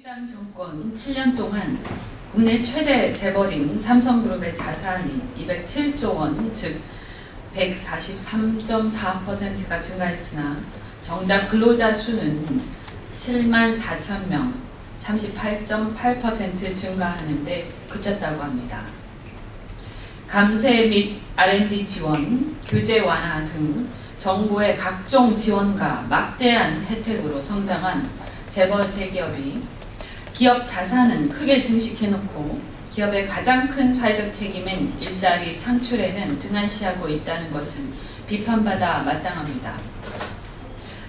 민주당 정권 7년 동안 국내 최대 재벌인 삼성그룹의 자산이 207조 원, 즉 143.4%가 증가했으나 정작 근로자 수는 7만 4천 명, 38.8% 증가하는데 그쳤다고 합니다. 감세 및 R&D 지원, 규제 완화 등 정부의 각종 지원과 막대한 혜택으로 성장한 재벌 대기업이 기업 자산은 크게 증식해놓고 기업의 가장 큰 사회적 책임인 일자리 창출에는 등한시하고 있다는 것은 비판받아 마땅합니다.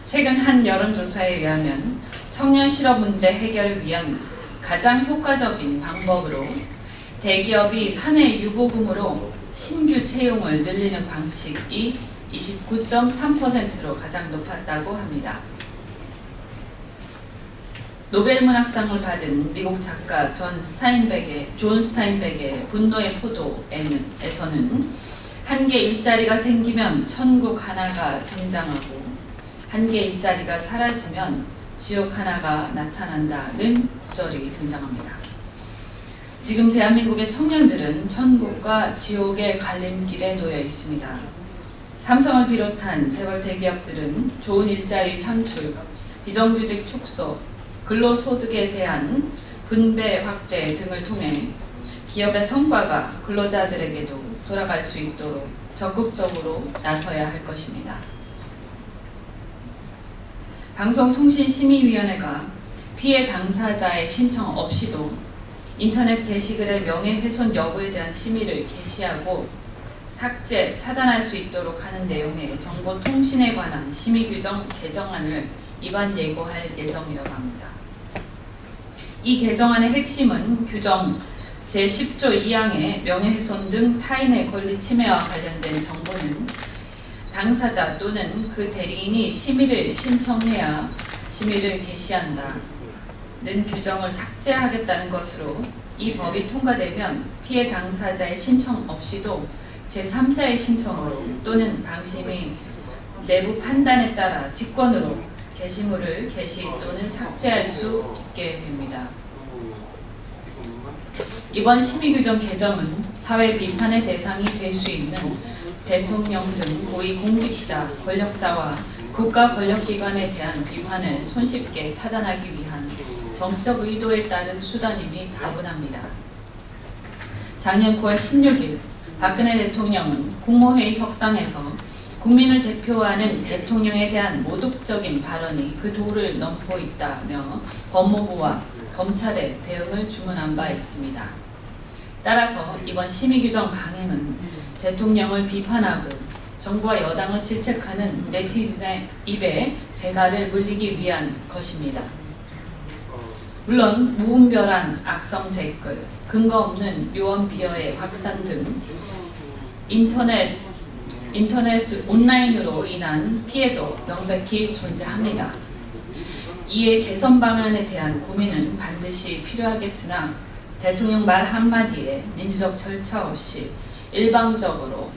최근 한 여론조사에 의하면 청년 실업 문제 해결을 위한 가장 효과적인 방법으로 대기업이 사내 유보금으로 신규 채용을 늘리는 방식이 29.3%로 가장 높았다고 합니다. 노벨문학상을 받은 미국 작가 존 스타인백의 분노의 포도에서는 한 개 일자리가 생기면 천국 하나가 등장하고 한 개 일자리가 사라지면 지옥 하나가 나타난다는 구절이 등장합니다. 지금 대한민국의 청년들은 천국과 지옥의 갈림길에 놓여 있습니다. 삼성을 비롯한 재벌 대기업들은 좋은 일자리 창출, 비정규직 축소, 근로소득에 대한 분배 확대 등을 통해 기업의 성과가 근로자들에게도 돌아갈 수 있도록 적극적으로 나서야 할 것입니다. 방송통신심의위원회가 피해 당사자의 신청 없이도 인터넷 게시글의 명예훼손 여부에 대한 심의를 개시하고 삭제, 차단할 수 있도록 하는 내용의 정보통신에 관한 심의규정 개정안을 이번 예고할 예정이라고 합니다. 이 개정안의 핵심은 규정 제10조 2항의 명예훼손 등 타인의 권리 침해와 관련된 정보는 당사자 또는 그 대리인이 심의를 신청해야 심의를 개시한다는 규정을 삭제하겠다는 것으로 이 법이 통과되면 피해 당사자의 신청 없이도 제3자의 신청으로 또는 방심이 내부 판단에 따라 직권으로 게시물을 게시 또는 삭제할 수 있게 됩니다. 이번 심의규정 개정은 사회 비판의 대상이 될 수 있는 대통령 등 고위공직자, 권력자와 국가 권력기관에 대한 비판을 손쉽게 차단하기 위한 정치적 의도에 따른 수단임이 다분합니다. 작년 9월 16일 박근혜 대통령은 국무회의 석상에서 국민을 대표하는 대통령에 대한 모독적인 발언이 그 도를 넘고 있다며 법무부와 검찰에 대응을 주문한 바 있습니다. 따라서 이번 심의규정 강행은 대통령을 비판하고 정부와 여당을 질책하는 네티즌의 입에 재갈을 물리기 위한 것입니다. 물론 무분별한 악성 댓글, 근거 없는 유언 비어의 확산 등 인터넷 온라인으로 인한 피해도 명백히 존재합니다. 이에 개선 방안에 대한 고민은 반드시 필요하겠으나 대통령 말 한마디에 민주적 절차 없이 일방적으로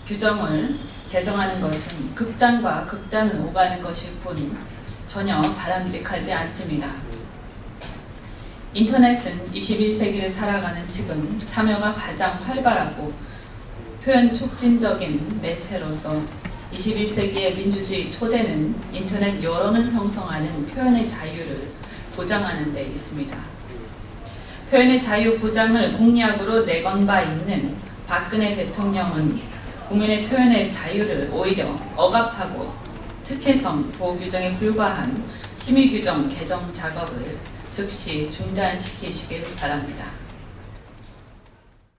규정을 개정하는 것은 극단과 극단을 오가는 것일 뿐 전혀 바람직하지 않습니다. 인터넷은 21세기를 살아가는 지금 참여가 가장 활발하고 표현 촉진적인 매체로서 21세기의 민주주의 토대는 인터넷 여론을 형성하는 표현의 자유를 보장하는 데 있습니다. 표현의 자유 보장을 공약으로 내건 바 있는 박근혜 대통령은 국민의 표현의 자유를 오히려 억압하고 특혜성 보호규정에 불과한 심의규정 개정 작업을 즉시 중단시키시길 바랍니다.